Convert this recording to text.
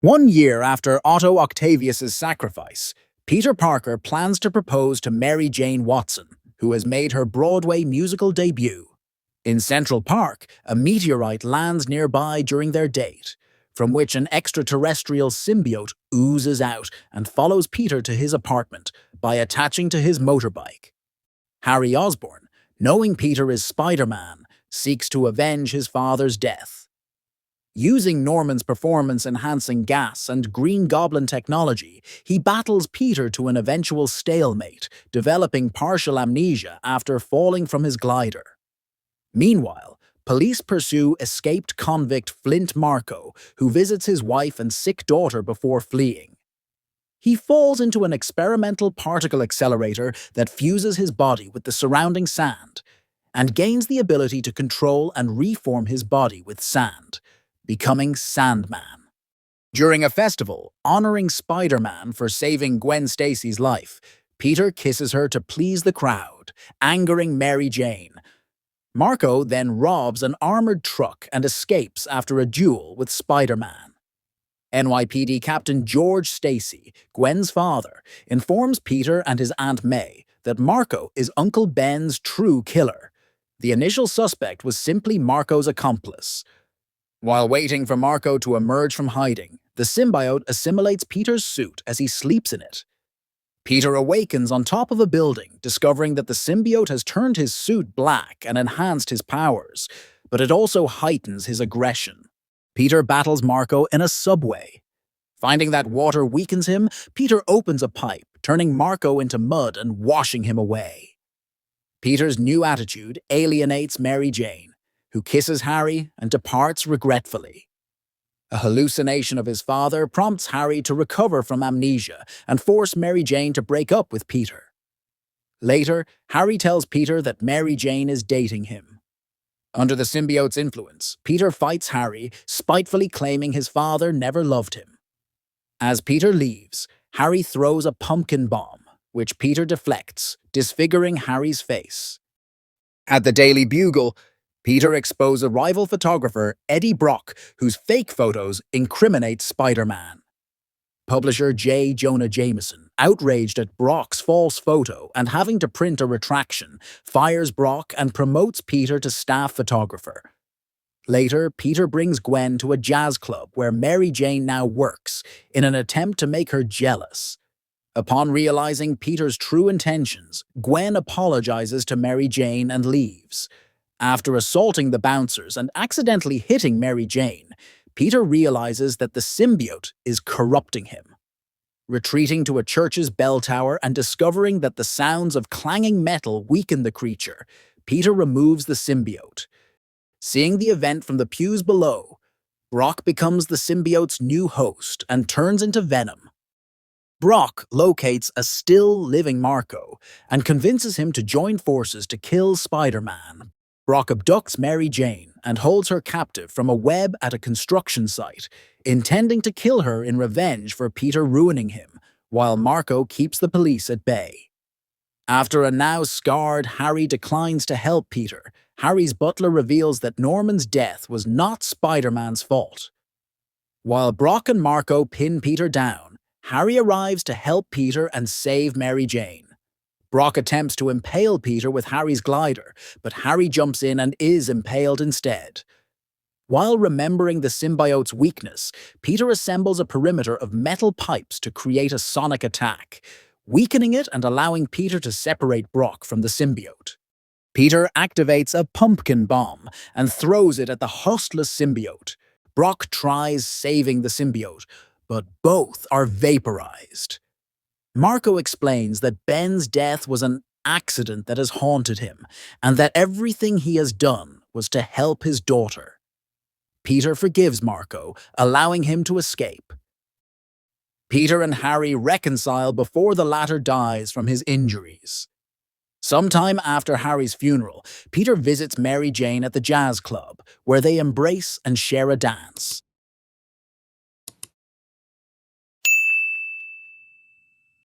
1 year after Otto Octavius's sacrifice, Peter Parker plans to propose to Mary Jane Watson, who has made her Broadway musical debut. In Central Park, a meteorite lands nearby during their date, from which an extraterrestrial symbiote oozes out and follows Peter to his apartment by attaching to his motorbike. Harry Osborn, knowing Peter is Spider-Man, seeks to avenge his father's death. Using Norman's performance-enhancing gas and Green Goblin technology, he battles Peter to an eventual stalemate, developing partial amnesia after falling from his glider. Meanwhile, police pursue escaped convict Flint Marko, who visits his wife and sick daughter before fleeing. He falls into an experimental particle accelerator that fuses his body with the surrounding sand, and gains the ability to control and reform his body with sand, becoming Sandman. During a festival honoring Spider-Man for saving Gwen Stacy's life, Peter kisses her to please the crowd, angering Mary Jane. Marko then robs an armored truck and escapes after a duel with Spider-Man. NYPD Captain George Stacy, Gwen's father, informs Peter and his Aunt May that Marko is Uncle Ben's true killer. The initial suspect was simply Marko's accomplice. While waiting for Marko to emerge from hiding, the symbiote assimilates Peter's suit as he sleeps in it. Peter awakens on top of a building, discovering that the symbiote has turned his suit black and enhanced his powers, but it also heightens his aggression. Peter battles Marko in a subway. Finding that water weakens him, Peter opens a pipe, turning Marko into mud and washing him away. Peter's new attitude alienates Mary Jane, who kisses Harry and departs regretfully. A hallucination of his father prompts Harry to recover from amnesia and force Mary Jane to break up with Peter. Later, Harry tells Peter that Mary Jane is dating him. Under the symbiote's influence, Peter fights Harry, spitefully claiming his father never loved him. As Peter leaves, Harry throws a pumpkin bomb, which Peter deflects, disfiguring Harry's face. At the Daily Bugle, Peter exposes a rival photographer, Eddie Brock, whose fake photos incriminate Spider-Man. Publisher J. Jonah Jameson, outraged at Brock's false photo and having to print a retraction, fires Brock and promotes Peter to staff photographer. Later, Peter brings Gwen to a jazz club where Mary Jane now works, in an attempt to make her jealous. Upon realizing Peter's true intentions, Gwen apologizes to Mary Jane and leaves. After assaulting the bouncers and accidentally hitting Mary Jane, Peter realizes that the symbiote is corrupting him. Retreating to a church's bell tower and discovering that the sounds of clanging metal weaken the creature, Peter removes the symbiote. Seeing the event from the pews below, Brock becomes the symbiote's new host and turns into Venom. Brock locates a still-living Marko and convinces him to join forces to kill Spider-Man. Brock abducts Mary Jane and holds her captive from a web at a construction site, intending to kill her in revenge for Peter ruining him, while Marko keeps the police at bay. After a now scarred Harry declines to help Peter, Harry's butler reveals that Norman's death was not Spider-Man's fault. While Brock and Marko pin Peter down, Harry arrives to help Peter and save Mary Jane. Brock attempts to impale Peter with Harry's glider, but Harry jumps in and is impaled instead. While remembering the symbiote's weakness, Peter assembles a perimeter of metal pipes to create a sonic attack, weakening it and allowing Peter to separate Brock from the symbiote. Peter activates a pumpkin bomb and throws it at the hostless symbiote. Brock tries saving the symbiote, but both are vaporized. Marko explains that Ben's death was an accident that has haunted him, and that everything he has done was to help his daughter. Peter forgives Marko, allowing him to escape. Peter and Harry reconcile before the latter dies from his injuries. Sometime after Harry's funeral, Peter visits Mary Jane at the jazz club, where they embrace and share a dance.